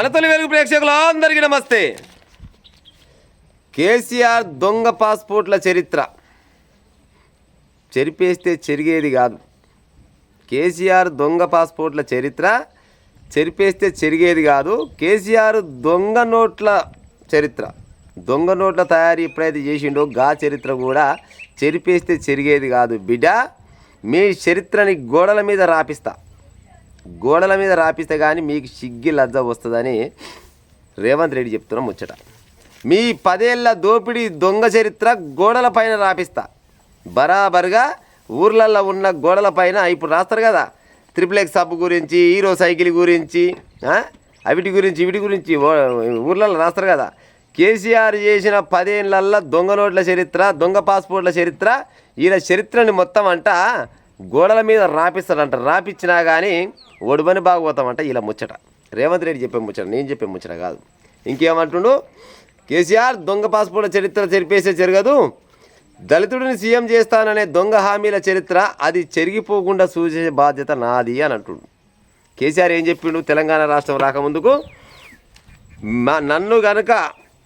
మన తొలి వెలుగు ప్రేక్షకులు అందరికీ నమస్తే. కేసీఆర్ దొంగ పాస్పోర్ట్ల చరిత్ర చెరిపేస్తే చెరిగేది కాదు. కేసీఆర్ దొంగ పాస్పోర్ట్ల చరిత్ర చెరిపేస్తే చెరిగేది కాదు. కేసీఆర్ దొంగ నోట్ల చరిత్ర, దొంగ నోట్ల తయారీ ఎప్పుడైతే చేసిండో గా చరిత్ర కూడా చెరిపేస్తే చెరిగేది కాదు. బిడ్డ, మీ చరిత్రని గోడల మీద రాపిస్తే కానీ మీకు సిగ్గి లజ్జ వస్తుందని రేవంత్ రెడ్డి చెప్తున్నా ముచ్చట. మీ 10 ఏళ్ల దోపిడీ దొంగ చరిత్ర గోడల పైన రాపిస్తా. బరాబర్గా ఊర్లల్లో ఉన్న గోడల పైన ఇప్పుడు రాస్తారు కదా, ట్రిపుల్ సబ్ గురించి, హీరో సైకిల్ గురించి, వీటి గురించి ఊర్లలో రాస్తారు కదా. కేసీఆర్ చేసిన 10 ఏళ్లల్లో దొంగ నోట్ల చరిత్ర, దొంగ పాస్పోర్ట్ల చరిత్ర, ఈయన చరిత్రని మొత్తం అంట గోడల మీద రాపిస్తాడంట. రాపిచ్చినా కానీ ఒడిబని బాగుపోతామంట. ఇలా ముచ్చట రేవంత్ రెడ్డి చెప్పే ముచ్చట, నేను చెప్పే ముచ్చట కాదు. ఇంకేమంటుండు, కేసీఆర్ దొంగ పాస్పోర్ట్ల చరిత్ర చెరిపేసే జరగదు, దళితుడిని సీఎం చేస్తాననే దొంగ హామీల చరిత్ర అది చెరిగిపోకుండా చూసే బాధ్యత నాది అని అంటుండు. కేసీఆర్ ఏం చెప్పిండు, తెలంగాణ రాష్ట్రం రాకముందుకు నన్ను గనక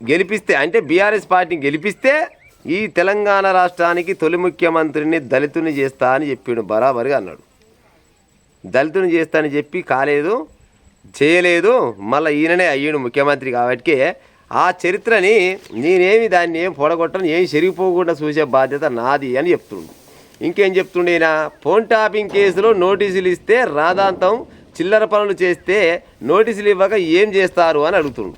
గెలిపిస్తే, అంటే బీఆర్ఎస్ పార్టీని గెలిపిస్తే ఈ తెలంగాణ రాష్ట్రానికి తొలి ముఖ్యమంత్రిని దళితుని చేస్తా అని చెప్పిండు. బరాబరిగా అన్నాడు. దళితుని చేస్తా అని చెప్పి కాలేదు, చేయలేదు, మళ్ళీ ఈయననే అయ్యిండు ముఖ్యమంత్రి. కాబట్టి ఆ చరిత్రని దాన్ని ఏం పొడగొట్టను, ఏం చెరిగిపోకుండా చూసే బాధ్యత నాది అని చెప్తుండు. ఇంకేం చెప్తుండే ఈయన, ఫోన్ టాపింగ్ కేసులో నోటీసులు ఇస్తే రాదాంతం చిల్లర పనులు చేస్తే నోటీసులు ఇవ్వక ఏం చేస్తారు అని అడుగుతుండు.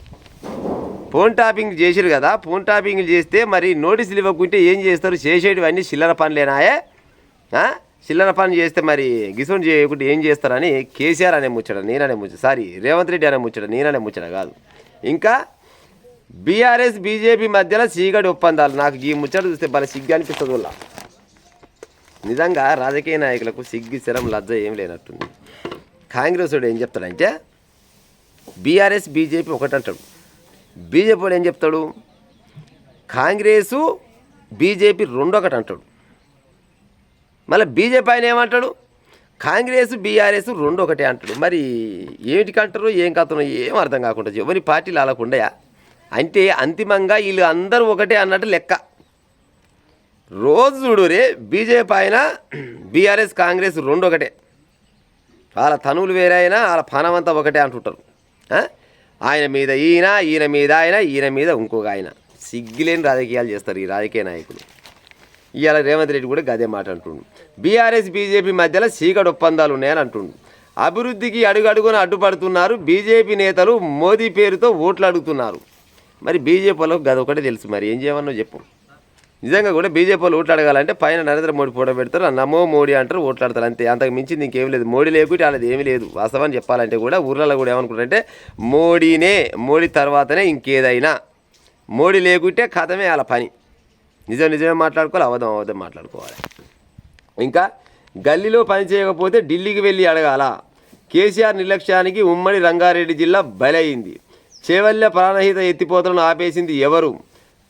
ఫోన్ టాపింగ్ చేసిరు కదా, ఫోన్ టాపింగ్లు చేస్తే మరి నోటీసులు ఇవ్వకుంటే ఏం చేస్తారు? చేసేటివన్నీ చిల్లర పనులేనాయే. చిల్లర పని చేస్తే మరి గిసోన్ చేయకుంటే ఏం చేస్తారని కేసీఆర్ అనే ముచ్చట, నేననే ముచ్చట, రేవంత్ రెడ్డి అనే ముచ్చట, నేననే ముచ్చట కాదు. ఇంకా బీఆర్ఎస్ బీజేపీ మధ్యలో చీకటి ఒప్పందాలు. నాకు ఈ ముచ్చట చూస్తే భలే సిగ్గు అనిపిస్తుంది. వల్ల నిజంగా రాజకీయ నాయకులకు సిగ్గు శరం లజ్జ ఏం లేనట్టుంది. కాంగ్రెస్ వాడు ఏం చెప్తాడంటే బీఆర్ఎస్ బీజేపీ ఒకటి అంటాడు, బీజేపీ వాడు ఏం చెప్తాడు కాంగ్రెసు బీజేపీ రెండొకటి అంటాడు. మళ్ళీ బీజేపీ ఆయన ఏమంటాడు కాంగ్రెస్ బీఆర్ఎస్ రెండొకటే అంటాడు. మరి ఏమిటికంటారు, ఏం కథనో ఏం అర్థం కాకుండా ఎవరి పార్టీలు అలాకుండయా అంటే అంతిమంగా వీళ్ళు అందరూ ఒకటే అన్నట్టు లెక్క. రోజు చూడు రే, బీజేపీ ఆయన బీఆర్ఎస్ కాంగ్రెస్ రెండు ఒకటే, వాళ్ళ తనువులు వేరే అయినా వాళ్ళ పనమంతా ఒకటే అంటుంటారు. ఆయన మీద ఈయన, ఈయన మీద ఆయన, ఈయన మీద ఇంకొక ఆయన. సిగ్గులేని రాజకీయాలు చేస్తారు ఈ రాజకీయ నాయకులు. ఇవాళ రేవంత్ రెడ్డి కూడా గదే మాట అంటుండు. బీఆర్ఎస్ బీజేపీ మధ్యలో చీకటి ఒప్పందాలు ఉన్నాయని అంటుండు. అభివృద్ధికి అడుగడుగున అడ్డుపడుతున్నారు బీజేపీ నేతలు, మోదీ పేరుతో ఓట్లు అడుగుతున్నారు. మరి బీజేపీ వాళ్ళకు గది ఒకటే తెలుసు, మరి ఏం చేయమన్నో చెప్పు. నిజంగా కూడా బీజేపీ వాళ్ళు ఓట్లు అడగాలంటే పైన నరేంద్ర మోడీ ఫోటో పెడతారు, నమో మోడీ అంటారు, ఓట్లాడతారు, అంతే. అంతకు మించింది ఇంకేం లేదు. మోడీ లేకుంటే వాళ్ళది ఏమీ లేదు. వాస్తవాన్ని చెప్పాలంటే కూడా ఊర్లలో కూడా ఏమనుకుంటారంటే మోడీ తర్వాతనే ఇంకేదైనా, మోడీ లేకుంటే కథమే వాళ్ళ పని. నిజమే మాట్లాడుకోవాలి, అవధం మాట్లాడుకోవాలి. ఇంకా గల్లీలో పని చేయకపోతే ఢిల్లీకి వెళ్ళి అడగాల. కేసీఆర్ నిర్లక్ష్యానికి ఉమ్మడి రంగారెడ్డి జిల్లా బలైంది. చేవల్య ప్రాణహిత ఎత్తిపోతలను ఆపేసింది ఎవరు?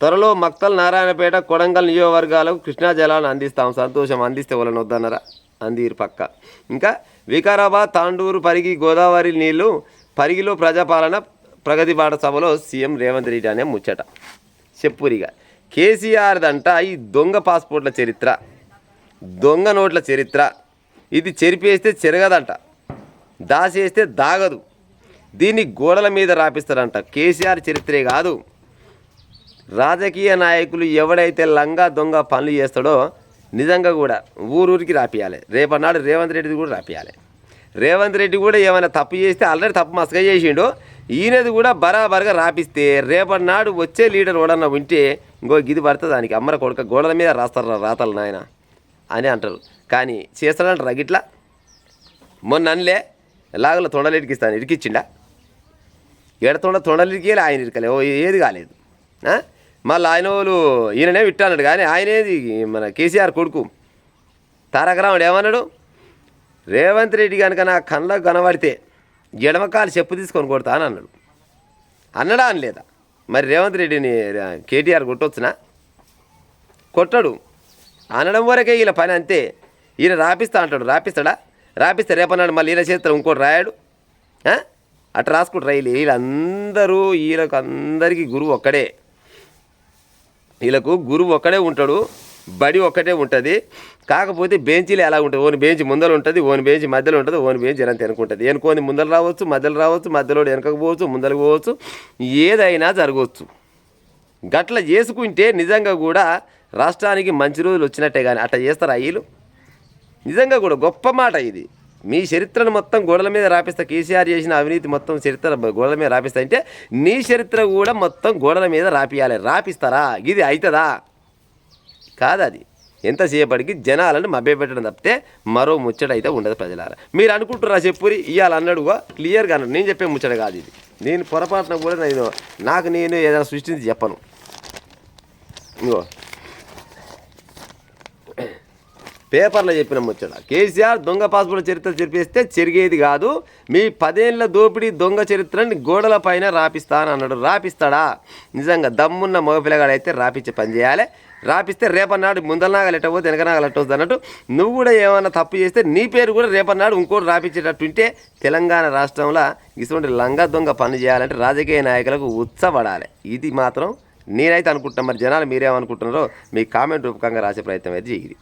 త్వరలో మక్తల్, నారాయణపేట, కొడంగల్ నియోజకవర్గాలకు కృష్ణా జలాలను అందిస్తాం. సంతోషం, అందిస్తే వాళ్ళని వద్దన్నారా? అందిరు పక్క. ఇంకా వికారాబాద్, తాండూరు, పరిగి గోదావరి నీళ్లు, పరిగిలో ప్రజాపాలన ప్రగతి బాట సభలో సీఎం రేవంత్ రెడ్డి అనే ముచ్చట. చెప్పురిగా కేసీఆర్దంట ఈ దొంగ పాస్పోర్ట్ల చరిత్ర, దొంగ నోట్ల చరిత్ర. ఇది చెరిపేస్తే చెరగదంట, దాచేస్తే దాగదు. దీన్ని గోడల మీద రాపిస్తారంట. కేసీఆర్ చరిత్రే కాదు, రాజకీయ నాయకులు ఎవడైతే లంగా దొంగ పనులు చేస్తాడో నిజంగా కూడా ఊరూరికి రాపియాలి. రేపన్నాడు రేవంత్ రెడ్డిది కూడా రాపియాలి. రేవంత్ రెడ్డి కూడా ఏమైనా తప్పు చేస్తే ఆల్రెడీ తప్పు మసగా చేసిండో, ఈయనది కూడా బరాబర్గా రాపిస్తే రేపన్నాడు వచ్చే లీడర్ ఓడన్నా వింటే ఇంకో గిది పడుతుంది దానికి. అమ్మర కొడుక గోడల మీద రాస్తారు రాతలు నాయన అని అంటారు. కానీ చేస్తాడంటారా గిట్లా? మొన్న అనలే లాగలో తొండలు ఇరికిస్తాను, ఇరికిచ్చిండా? తొండలు ఇరికేయాలి, ఆయన ఇరకలే, ఏది కాలేదు. మళ్ళీ ఆయన వాళ్ళు ఈయననే విట్టాన్నాడు. కానీ ఆయనేది మన కేసీఆర్ కొడుకు తారక రాముడు ఏమన్నాడు, రేవంత్ రెడ్డి కనుక నా కళ్ళకు కనబడితే ఎడమకాలు చెప్పు తీసుకొని కొడతా అని అన్నాడు. అన్నడా అని లేదా? మరి రేవంత్ రెడ్డిని కేటీఆర్ కొట్టొచ్చునా? కొట్టడు. అనడం వరకే వీళ్ళ పని, అంతే. ఈయన రాపిస్తా అంటాడు, రాపిస్తాడా? రాపిస్తే రేపన్నాడు మళ్ళీ ఈయన చేస్తాడు ఇంకోటి రాయాడు. అట్లా రాసుకుంటారు వీళ్ళందరూ వీళ్ళకు అందరికీ గురువు ఒక్కడే, వీళ్ళకు గురువు ఒక్కడే ఉంటాడు, బడి ఒక్కటే ఉంటుంది. కాకపోతే బెంచీలు ఎలా ఉంటుంది, ఓని బెంచ్ ముందర ఉంటుంది, ఓని బెంచ్ మధ్యలో ఉంటుంది, ఓని బెంచ్ జనంత వెనుకుంటుంది. వెనుకొని ముందర రావచ్చు, మధ్యలో రావచ్చు, మధ్యలో వెనకకు పోవచ్చు, ముందరకు పోవచ్చు, ఏదైనా జరగవచ్చు. గట్ల చేసుకుంటే నిజంగా కూడా రాష్ట్రానికి మంచి రోజులు వచ్చినట్టే. కానీ అట్లా చేస్తారు వీళ్ళు. నిజంగా కూడా గొప్ప మాట ఇది. మీ చరిత్రను మొత్తం గోడల మీద రాపిస్తా, కేసీఆర్ చేసిన అవినీతి మొత్తం చరిత్ర గోడల మీద రాపిస్తా అంటే నీ చరిత్ర కూడా మొత్తం గోడల మీద రాపియాలి. రాపిస్తారా? ఇది అవుతుందా? కాదు. అది ఎంతసేపటికి జనాలను మభ్యపెట్టడం తప్పితే మరో ముచ్చట అయితే ఉండదు ప్రజలారా. మీరు అనుకుంటున్నారా చెప్పురి ఇవాళ అన్నాడుగా క్లియర్గా అన్నాడు. నేను చెప్పే ముచ్చట కాదు ఇది. నేను పొరపాటున కూడా నేను ఏదైనా సృష్టించి చెప్పను. ఇంకో పేపర్లో చెప్పిన ముచ్చట, కేసీఆర్ దొంగ పాస్పోర్ట్ చరిత్ర చెప్పేస్తే చెరిగేది కాదు, మీ 10 ఏళ్ల దోపిడీ దొంగ చరిత్రని గోడల పైన రాపిస్తాను అన్నాడు. రాపిస్తాడా? నిజంగా దమ్మున్న మగ పిల్లగాడైతే రాపిచ్చే పని చేయాలి. రాపిస్తే రేపన్నాడు ముందలనాగా లెట్టబోతే వెనకనాగా లెట్టవద్దు అన్నట్టు నువ్వు కూడా ఏమైనా తప్పు చేస్తే నీ పేరు కూడా రేపన్నాడు ఇంకోటి రాపించేటట్టు ఉంటే తెలంగాణ రాష్ట్రంలో ఇటువంటి లంగా దొంగ పని చేయాలంటే రాజకీయ నాయకులకు ఉత్సపడాలి. ఇది మాత్రం నేనైతే అనుకుంటున్నాను. మరి జనాలు మీరేమనుకుంటున్నారో మీ కామెంట్ రూపకంగా రాసే ప్రయత్నం అయితే చేయండి.